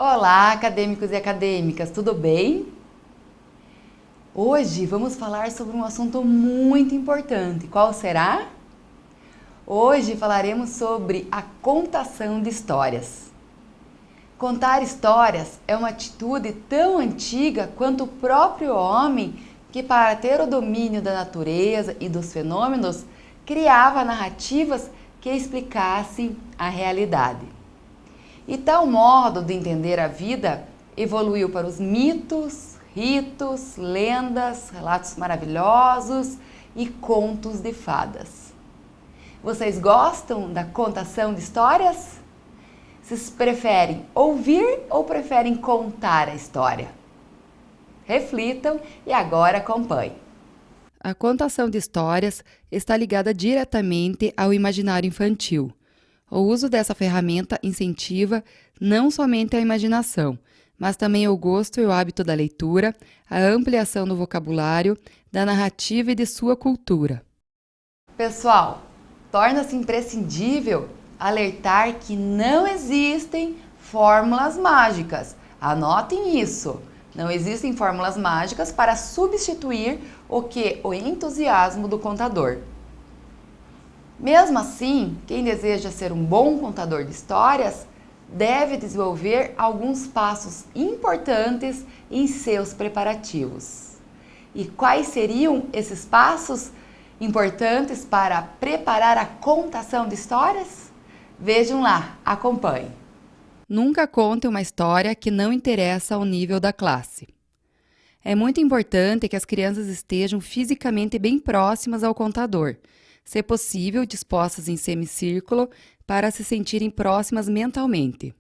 Olá, acadêmicos e acadêmicas, tudo bem? Hoje vamos falar sobre um assunto muito importante. Qual será? Hoje falaremos sobre a contação de histórias. Contar histórias é uma atitude tão antiga quanto o próprio homem que, para ter o domínio da natureza e dos fenômenos, criava narrativas que explicassem a realidade. E tal modo de entender a vida evoluiu para os mitos, ritos, lendas, relatos maravilhosos e contos de fadas. Vocês gostam da contação de histórias? Vocês preferem ouvir ou preferem contar a história? Reflitam e agora acompanhem. A contação de histórias está ligada diretamente ao imaginário infantil. O uso dessa ferramenta incentiva não somente a imaginação, mas também o gosto e o hábito da leitura, a ampliação do vocabulário, da narrativa e de sua cultura. Pessoal, torna-se imprescindível alertar que não existem fórmulas mágicas. Anotem isso. Não existem fórmulas mágicas para substituir o entusiasmo do contador. Mesmo assim, quem deseja ser um bom contador de histórias deve desenvolver alguns passos importantes em seus preparativos. E quais seriam esses passos importantes para preparar a contação de histórias? Vejam lá, acompanhem. Nunca conte uma história que não interessa ao nível da classe. É muito importante que as crianças estejam fisicamente bem próximas ao contador, se possível, dispostas em semicírculo para se sentirem próximas mentalmente.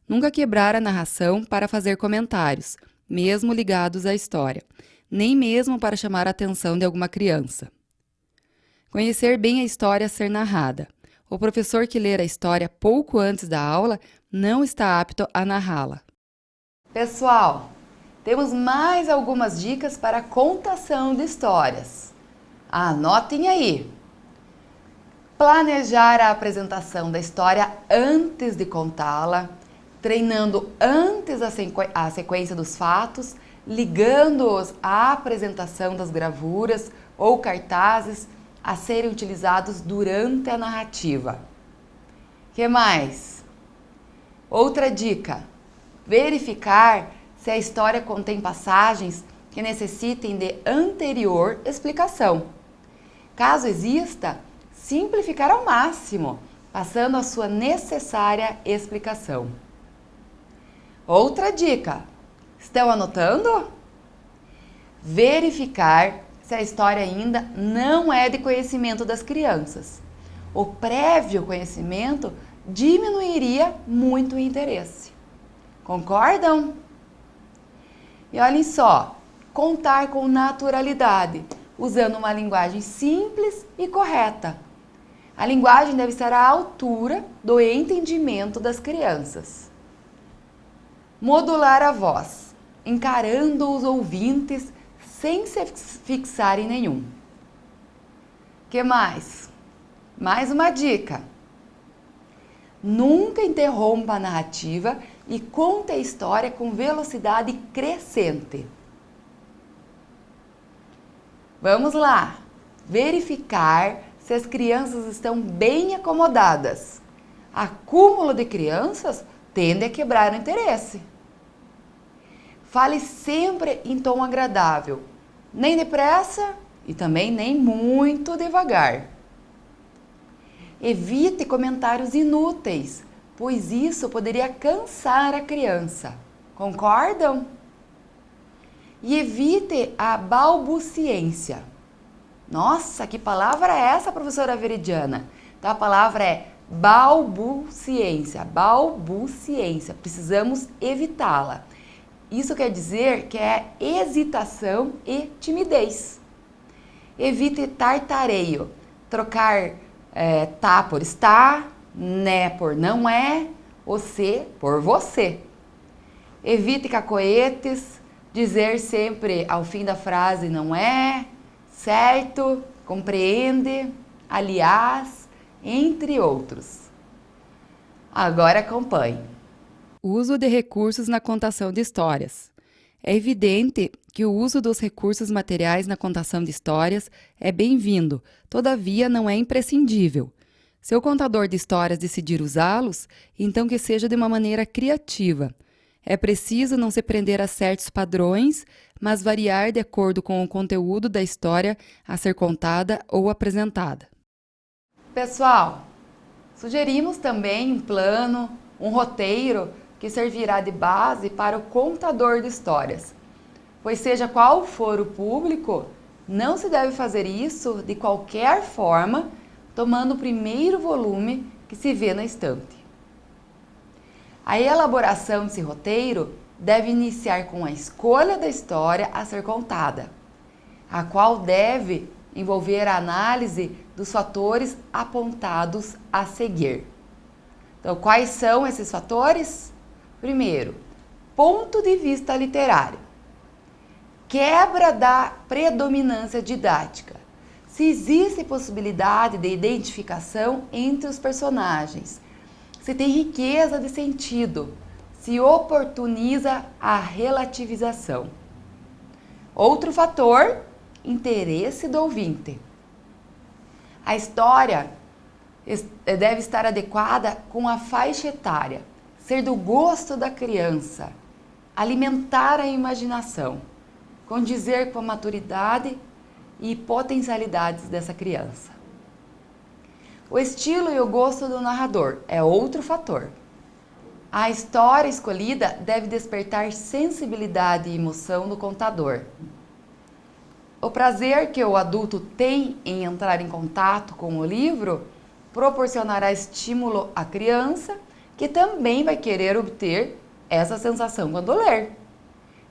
Nunca quebrar a narração para fazer comentários, mesmo ligados à história, nem mesmo para chamar a atenção de alguma criança. Conhecer bem a história a ser narrada. O professor que ler a história pouco antes da aula não está apto a narrá-la. Pessoal, temos mais algumas dicas para a contação de histórias. Anotem aí. Planejar a apresentação da história antes de contá-la, treinando antes a sequência dos fatos, ligando-os à apresentação das gravuras ou cartazes a serem utilizados durante a narrativa. Que mais? Outra dica: verificar se a história contém passagens que necessitem de anterior explicação. Caso exista, simplificar ao máximo, passando a sua necessária explicação. Outra dica: estão anotando? Verificar se a história ainda não é de conhecimento das crianças. O prévio conhecimento diminuiria muito o interesse. Concordam? E olhem só, contar com naturalidade, usando uma linguagem simples e correta. A linguagem deve estar à altura do entendimento das crianças. Modular a voz, encarando os ouvintes sem se fixar em nenhum. Que mais? Mais uma dica. Nunca interrompa a narrativa e conte a história com velocidade crescente. Vamos lá! Verificar se as crianças estão bem acomodadas. Acúmulo de crianças tende a quebrar o interesse. Fale sempre em tom agradável, nem depressa e também nem muito devagar. Evite comentários inúteis, pois isso poderia cansar a criança. Concordam? E evite a balbuciência. Nossa, que palavra é essa, professora Veridiana? Então, a palavra é balbuciência. Balbuciência. Precisamos evitá-la. Isso quer dizer que é hesitação e timidez. Evite tartareio. Trocar tá por está, né por não é, você por você. Evite cacoetes. Dizer sempre ao fim da frase não é, certo, compreende, aliás, entre outros. Agora acompanhe. Uso de recursos na contação de histórias. É evidente que o uso dos recursos materiais na contação de histórias é bem-vindo, todavia não é imprescindível. Se o contador de histórias decidir usá-los, então que seja de uma maneira criativa. É preciso não se prender a certos padrões, mas variar de acordo com o conteúdo da história a ser contada ou apresentada. Pessoal, sugerimos também um plano, um roteiro que servirá de base para o contador de histórias. Pois seja qual for o público, não se deve fazer isso de qualquer forma, tomando o primeiro volume que se vê na estante. A elaboração desse roteiro deve iniciar com a escolha da história a ser contada, a qual deve envolver a análise dos fatores apontados a seguir. Então, quais são esses fatores? Primeiro, ponto de vista literário. Quebra da predominância didática. Se existe possibilidade de identificação entre os personagens, se tem riqueza de sentido, se oportuniza a relativização. Outro fator, interesse do ouvinte. A história deve estar adequada com a faixa etária, ser do gosto da criança, alimentar a imaginação, condizer com a maturidade e potencialidades dessa criança. O estilo e o gosto do narrador é outro fator. A história escolhida deve despertar sensibilidade e emoção no contador. O prazer que o adulto tem em entrar em contato com o livro proporcionará estímulo à criança, que também vai querer obter essa sensação quando ler.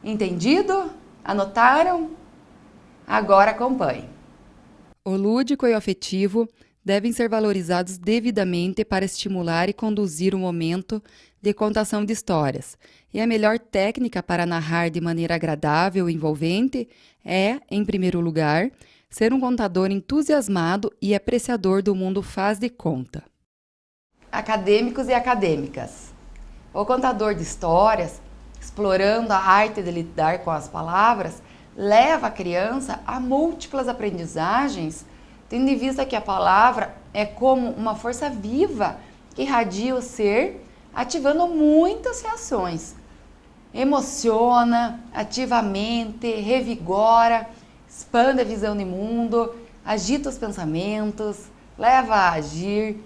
Entendido? Anotaram? Agora acompanhe. O lúdico e o afetivo devem ser valorizados devidamente para estimular e conduzir o momento de contação de histórias. E a melhor técnica para narrar de maneira agradável e envolvente é, em primeiro lugar, ser um contador entusiasmado e apreciador do mundo faz de conta. Acadêmicos e acadêmicas. O contador de histórias, explorando a arte de lidar com as palavras, leva a criança a múltiplas aprendizagens, tendo em vista que a palavra é como uma força viva que irradia o ser, ativando muitas reações. Emociona, ativamente, revigora, expande a visão de mundo, agita os pensamentos, leva a agir,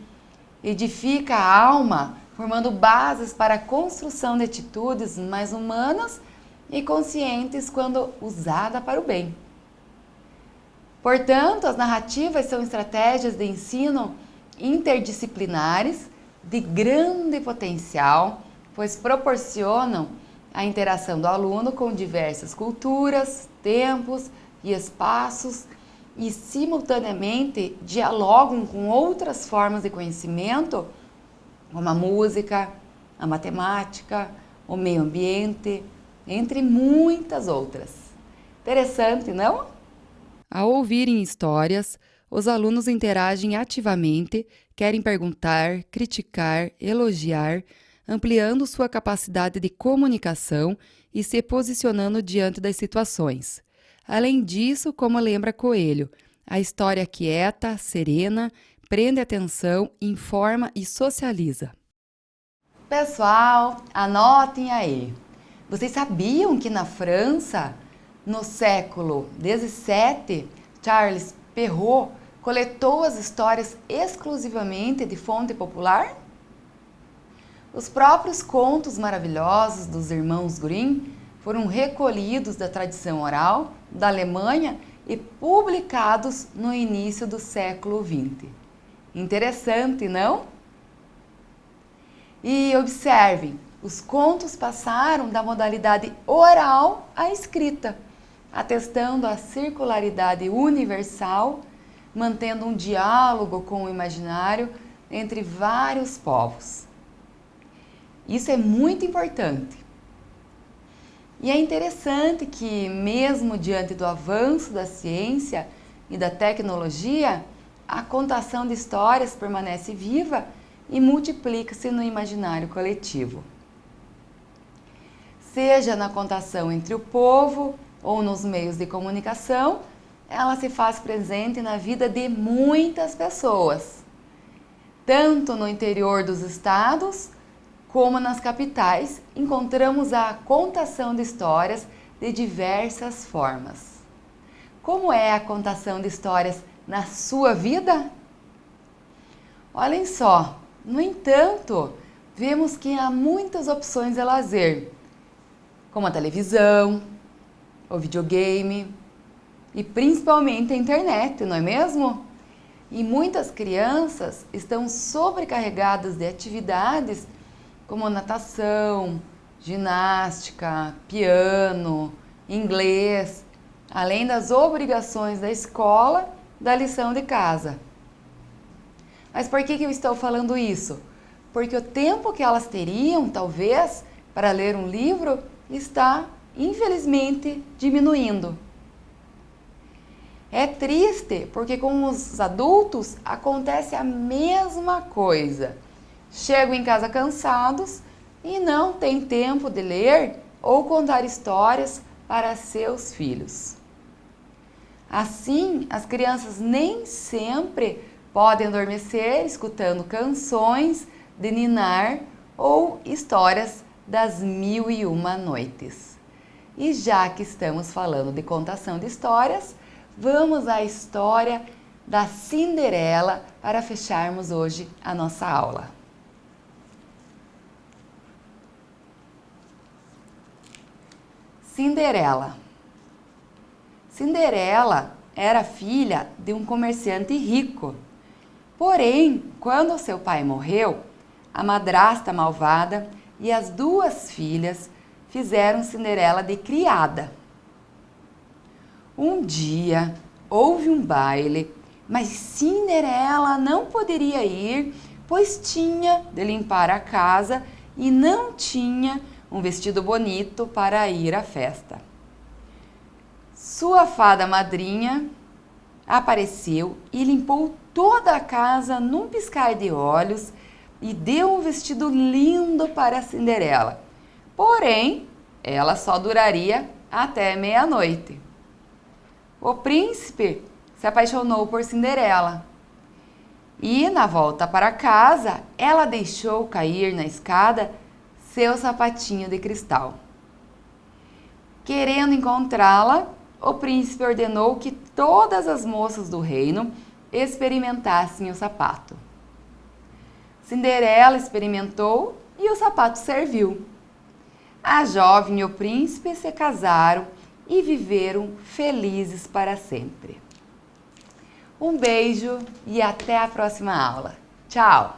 edifica a alma, formando bases para a construção de atitudes mais humanas e conscientes quando usada para o bem. Portanto, as narrativas são estratégias de ensino interdisciplinares de grande potencial, pois proporcionam a interação do aluno com diversas culturas, tempos e espaços e, simultaneamente, dialogam com outras formas de conhecimento, como a música, a matemática, o meio ambiente, entre muitas outras. Interessante, não? Ao ouvirem histórias, os alunos interagem ativamente, querem perguntar, criticar, elogiar, ampliando sua capacidade de comunicação e se posicionando diante das situações. Além disso, como lembra Coelho, a história quieta, serena, prende atenção, informa e socializa. Pessoal, anotem aí. Vocês sabiam que na França, no século XVII, Charles Perrault coletou as histórias exclusivamente de fonte popular? Os próprios contos maravilhosos dos irmãos Grimm foram recolhidos da tradição oral da Alemanha e publicados no início do século XX. Interessante, não? E observem, os contos passaram da modalidade oral à escrita, atestando a circularidade universal, mantendo um diálogo com o imaginário entre vários povos. Isso é muito importante. E é interessante que, mesmo diante do avanço da ciência e da tecnologia, a contação de histórias permanece viva e multiplica-se no imaginário coletivo. Seja na contação entre o povo ou nos meios de comunicação, ela se faz presente na vida de muitas pessoas, tanto no interior dos estados como nas capitais. Encontramos a contação de histórias de diversas formas. Como é a contação de histórias na sua vida? Olhem só, no entanto, vemos que há muitas opções de lazer, como a televisão, o videogame e principalmente a internet, não é mesmo? E muitas crianças estão sobrecarregadas de atividades como natação, ginástica, piano, inglês, além das obrigações da escola, da lição de casa. Mas por que eu estou falando isso? Porque o tempo que elas teriam, talvez, para ler um livro está, infelizmente, diminuindo. É triste porque com os adultos acontece a mesma coisa. Chegam em casa cansados e não têm tempo de ler ou contar histórias para seus filhos. Assim, as crianças nem sempre podem adormecer escutando canções de ninar ou histórias das 1001 noites. E já que estamos falando de contação de histórias, vamos à história da Cinderela para fecharmos hoje a nossa aula. Cinderela. Cinderela era filha de um comerciante rico. Porém, quando seu pai morreu, a madrasta malvada e as duas filhas fizeram Cinderela de criada. Um dia houve um baile, mas Cinderela não poderia ir, pois tinha de limpar a casa e não tinha um vestido bonito para ir à festa. Sua fada madrinha apareceu e limpou toda a casa num piscar de olhos e deu um vestido lindo para Cinderela. Porém, ela só duraria até meia-noite. O príncipe se apaixonou por Cinderela e, na volta para casa, ela deixou cair na escada seu sapatinho de cristal. Querendo encontrá-la, o príncipe ordenou que todas as moças do reino experimentassem o sapato. Cinderela experimentou e o sapato serviu. A jovem e o príncipe se casaram e viveram felizes para sempre. Um beijo e até a próxima aula. Tchau!